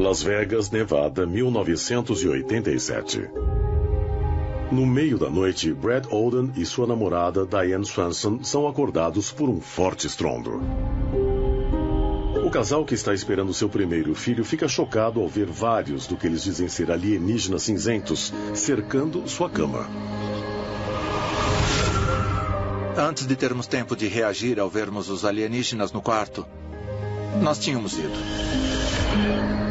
Las Vegas, Nevada, 1987. No meio da noite, Brad Olden e sua namorada Diane Swanson são acordados por um forte estrondo. O casal que está esperando seu primeiro filho fica chocado ao ver vários do que eles dizem ser alienígenas cinzentos cercando sua cama. Antes de termos tempo de reagir ao vermos os alienígenas no quarto, nós tínhamos ido.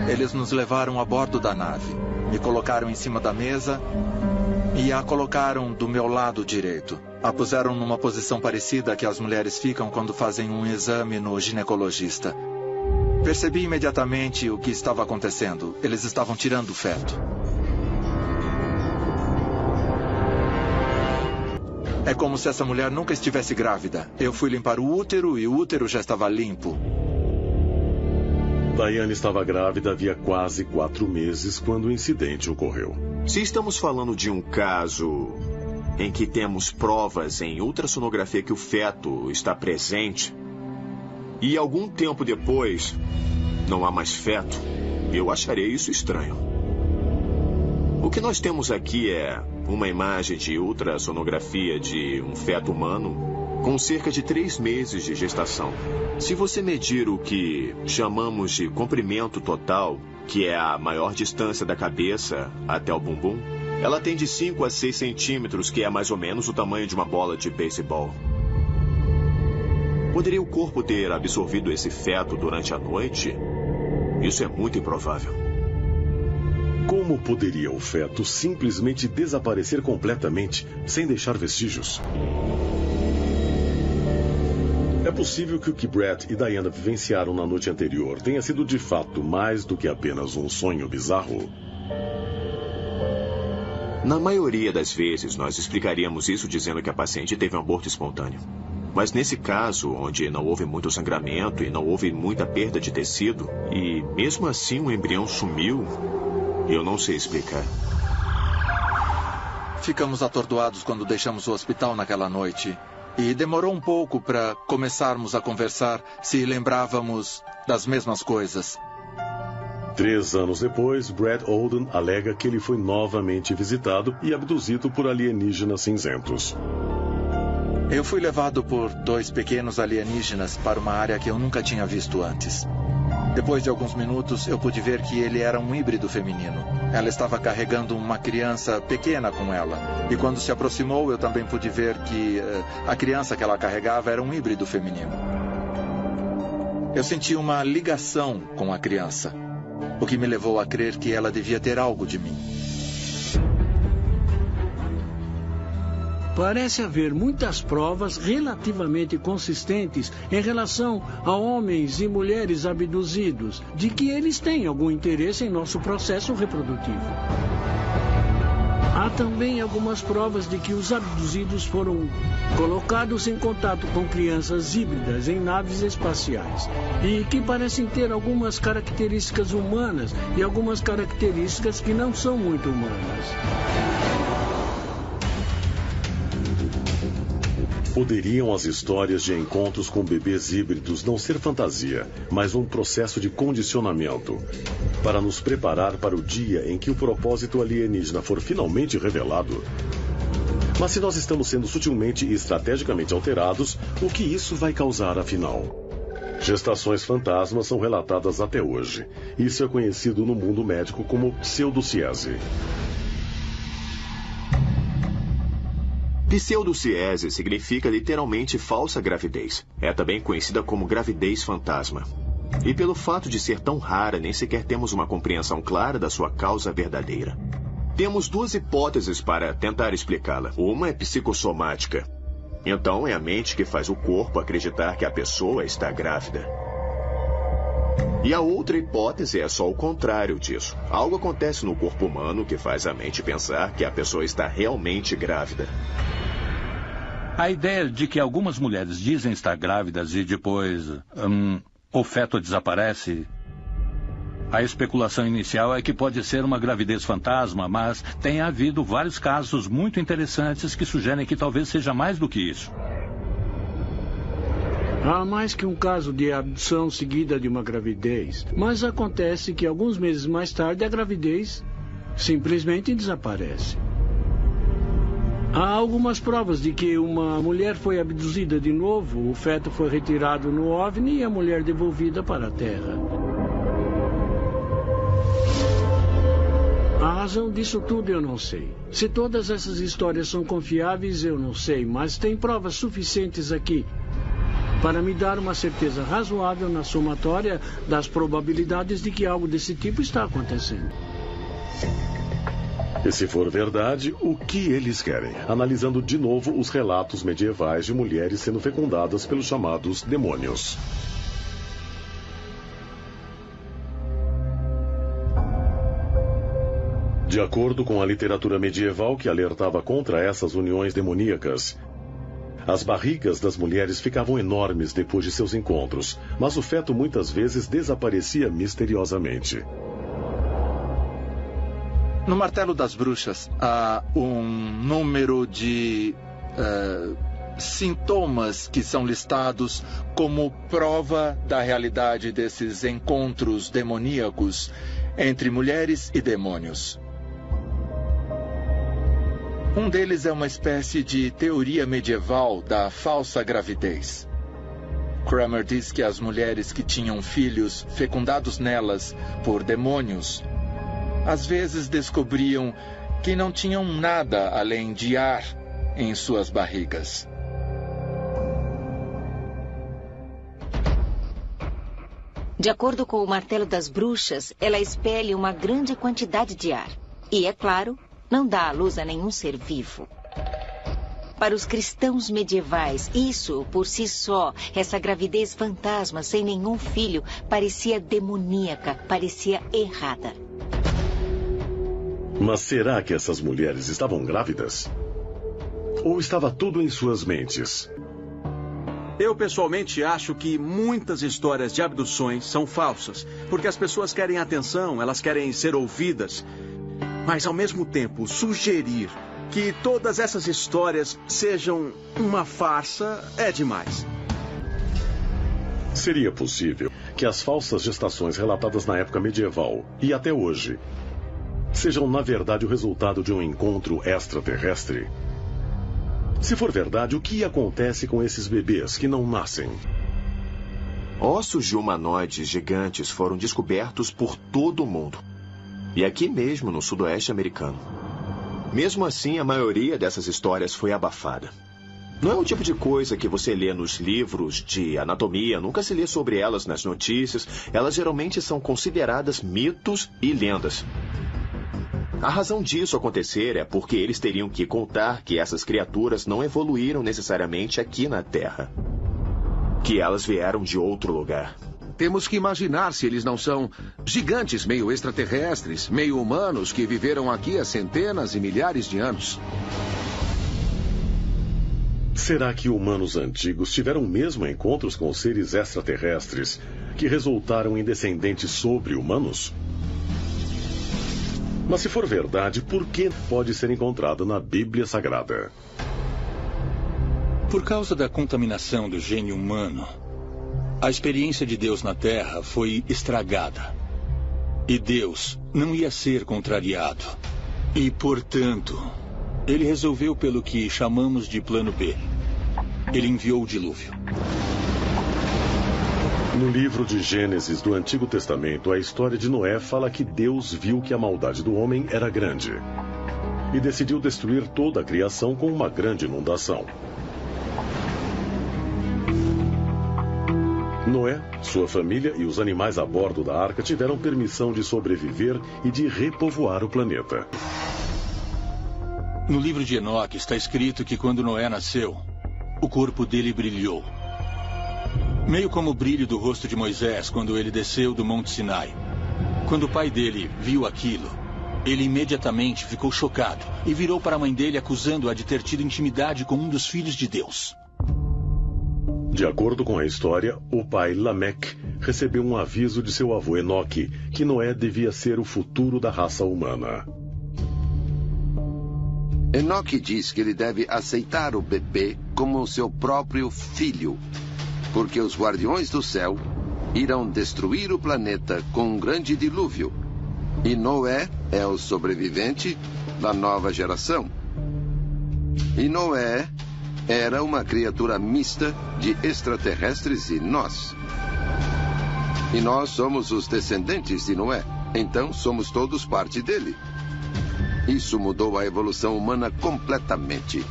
Eles nos levaram a bordo da nave, me colocaram em cima da mesa e a colocaram do meu lado direito. A puseram numa posição parecida que as mulheres ficam quando fazem um exame no ginecologista. Percebi imediatamente o que estava acontecendo. Eles estavam tirando o feto. É como se essa mulher nunca estivesse grávida. Eu fui limpar o útero e o útero já estava limpo. Diane estava grávida havia quase 4 meses quando o incidente ocorreu. Se estamos falando de um caso em que temos provas em ultrassonografia que o feto está presente, e algum tempo depois não há mais feto, eu acharei isso estranho. O que nós temos aqui é uma imagem de ultrassonografia de um feto humano com cerca de 3 meses de gestação. Se você medir o que chamamos de comprimento total, que é a maior distância da cabeça até o bumbum, ela tem de 5 a 6 centímetros, que é mais ou menos o tamanho de uma bola de beisebol. Poderia o corpo ter absorvido esse feto durante a noite? Isso é muito improvável. Como poderia o feto simplesmente desaparecer completamente, sem deixar vestígios? É possível que o que Brad e Diana vivenciaram na noite anterior tenha sido de fato mais do que apenas um sonho bizarro? Na maioria das vezes, nós explicaríamos isso dizendo que a paciente teve um aborto espontâneo. Mas nesse caso, onde não houve muito sangramento e não houve muita perda de tecido, e mesmo assim o embrião sumiu, eu não sei explicar. Ficamos atordoados quando deixamos o hospital naquela noite. E demorou um pouco para começarmos a conversar se lembrávamos das mesmas coisas. 3 anos depois, Brad Olden alega que ele foi novamente visitado e abduzido por alienígenas cinzentos. Eu fui levado por 2 pequenos alienígenas para uma área que eu nunca tinha visto antes. Depois de alguns minutos, eu pude ver que ele era um híbrido feminino. Ela estava carregando uma criança pequena com ela. E quando se aproximou, eu também pude ver que a criança que ela carregava era um híbrido feminino. Eu senti uma ligação com a criança, o que me levou a crer que ela devia ter algo de mim. Parece haver muitas provas relativamente consistentes em relação a homens e mulheres abduzidos, de que eles têm algum interesse em nosso processo reprodutivo. Há também algumas provas de que os abduzidos foram colocados em contato com crianças híbridas em naves espaciais e que parecem ter algumas características humanas e algumas características que não são muito humanas. Poderiam as histórias de encontros com bebês híbridos não ser fantasia, mas um processo de condicionamento para nos preparar para o dia em que o propósito alienígena for finalmente revelado? Mas se nós estamos sendo sutilmente e estrategicamente alterados, o que isso vai causar afinal? Gestações fantasmas são relatadas até hoje. Isso é conhecido no mundo médico como pseudociese. Pseudociese significa literalmente falsa gravidez. É também conhecida como gravidez fantasma. E pelo fato de ser tão rara, nem sequer temos uma compreensão clara da sua causa verdadeira. Temos 2 hipóteses para tentar explicá-la. Uma é psicossomática. Então é a mente que faz o corpo acreditar que a pessoa está grávida. E a outra hipótese é só o contrário disso. Algo acontece no corpo humano que faz a mente pensar que a pessoa está realmente grávida. A ideia de que algumas mulheres dizem estar grávidas e depois o feto desaparece. A especulação inicial é que pode ser uma gravidez fantasma, mas tem havido vários casos muito interessantes que sugerem que talvez seja mais do que isso. Há mais que um caso de abdução seguida de uma gravidez, mas acontece que alguns meses mais tarde a gravidez simplesmente desaparece. Há algumas provas de que uma mulher foi abduzida de novo, o feto foi retirado no OVNI e a mulher devolvida para a Terra. A razão disso tudo eu não sei. Se todas essas histórias são confiáveis, eu não sei, mas tem provas suficientes aqui para me dar uma certeza razoável na somatória das probabilidades de que algo desse tipo está acontecendo. E se for verdade, o que eles querem? Analisando de novo os relatos medievais de mulheres sendo fecundadas pelos chamados demônios. De acordo com a literatura medieval que alertava contra essas uniões demoníacas, as barrigas das mulheres ficavam enormes depois de seus encontros, mas o feto muitas vezes desaparecia misteriosamente. No Martelo das Bruxas, há um número de sintomas que são listados como prova da realidade desses encontros demoníacos entre mulheres e demônios. Um deles é uma espécie de teoria medieval da falsa gravidez. Kramer diz que as mulheres que tinham filhos fecundados nelas por demônios, às vezes descobriam que não tinham nada além de ar em suas barrigas. De acordo com o Martelo das Bruxas, ela expele uma grande quantidade de ar. E, é claro, não dá à luz a nenhum ser vivo. Para os cristãos medievais, isso, por si só, essa gravidez fantasma sem nenhum filho, parecia demoníaca, parecia errada. Mas será que essas mulheres estavam grávidas? Ou estava tudo em suas mentes? Eu, pessoalmente, acho que muitas histórias de abduções são falsas, porque as pessoas querem atenção, elas querem ser ouvidas. Mas, ao mesmo tempo, sugerir que todas essas histórias sejam uma farsa é demais. Seria possível que as falsas gestações relatadas na época medieval e até hoje sejam, na verdade, o resultado de um encontro extraterrestre? Se for verdade, o que acontece com esses bebês que não nascem? Ossos de humanoides gigantes foram descobertos por todo o mundo. E aqui mesmo, no sudoeste americano. Mesmo assim, a maioria dessas histórias foi abafada. Não é o tipo de coisa que você lê nos livros de anatomia, nunca se lê sobre elas nas notícias. Elas geralmente são consideradas mitos e lendas. A razão disso acontecer é porque eles teriam que contar que essas criaturas não evoluíram necessariamente aqui na Terra. Que elas vieram de outro lugar. Temos que imaginar se eles não são gigantes meio extraterrestres, meio humanos que viveram aqui há centenas e milhares de anos. Será que humanos antigos tiveram mesmo encontros com seres extraterrestres que resultaram em descendentes sobre-humanos? Mas se for verdade, por que pode ser encontrado na Bíblia Sagrada? Por causa da contaminação do gene humano, a experiência de Deus na Terra foi estragada. E Deus não ia ser contrariado. E, portanto, ele resolveu pelo que chamamos de plano B. Ele enviou o dilúvio. No livro de Gênesis do Antigo Testamento, a história de Noé fala que Deus viu que a maldade do homem era grande e decidiu destruir toda a criação com uma grande inundação. Noé, sua família e os animais a bordo da arca tiveram permissão de sobreviver e de repovoar o planeta. No livro de Enoque está escrito que quando Noé nasceu, o corpo dele brilhou. Meio como o brilho do rosto de Moisés quando ele desceu do Monte Sinai. Quando o pai dele viu aquilo, ele imediatamente ficou chocado e virou para a mãe dele acusando-a de ter tido intimidade com um dos filhos de Deus. De acordo com a história, o pai Lameque recebeu um aviso de seu avô Enoque que Noé devia ser o futuro da raça humana. Enoque diz que ele deve aceitar o bebê como seu próprio filho. porque os guardiões do céu irão destruir o planeta com um grande dilúvio. E Noé é o sobrevivente da nova geração. E Noé era uma criatura mista de extraterrestres e nós. E nós somos os descendentes de Noé. Então somos todos parte dele. Isso mudou a evolução humana completamente.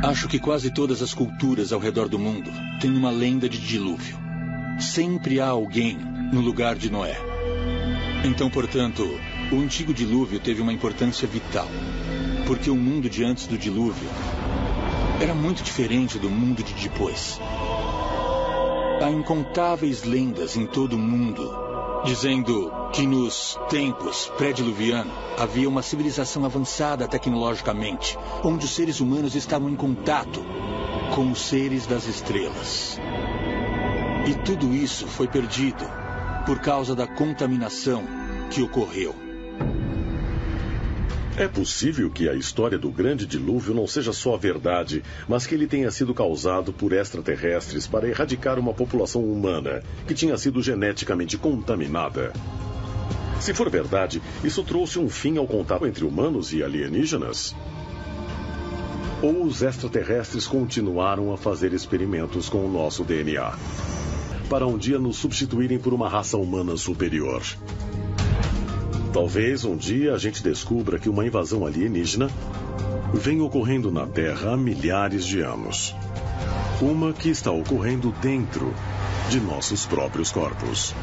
Acho que quase todas as culturas ao redor do mundo têm uma lenda de dilúvio. Sempre há alguém no lugar de Noé. Então, portanto, o antigo dilúvio teve uma importância vital. Porque o mundo de antes do dilúvio era muito diferente do mundo de depois. Há incontáveis lendas em todo o mundo dizendo que nos tempos pré-diluviano havia uma civilização avançada tecnologicamente, onde os seres humanos estavam em contato com os seres das estrelas. E tudo isso foi perdido por causa da contaminação que ocorreu. É possível que a história do grande dilúvio não seja só verdade, mas que ele tenha sido causado por extraterrestres para erradicar uma população humana que tinha sido geneticamente contaminada. Se for verdade, isso trouxe um fim ao contato entre humanos e alienígenas? Ou os extraterrestres continuaram a fazer experimentos com o nosso DNA, para um dia nos substituírem por uma raça humana superior? Talvez um dia a gente descubra que uma invasão alienígena vem ocorrendo na Terra há milhares de anos. Uma que está ocorrendo dentro de nossos próprios corpos.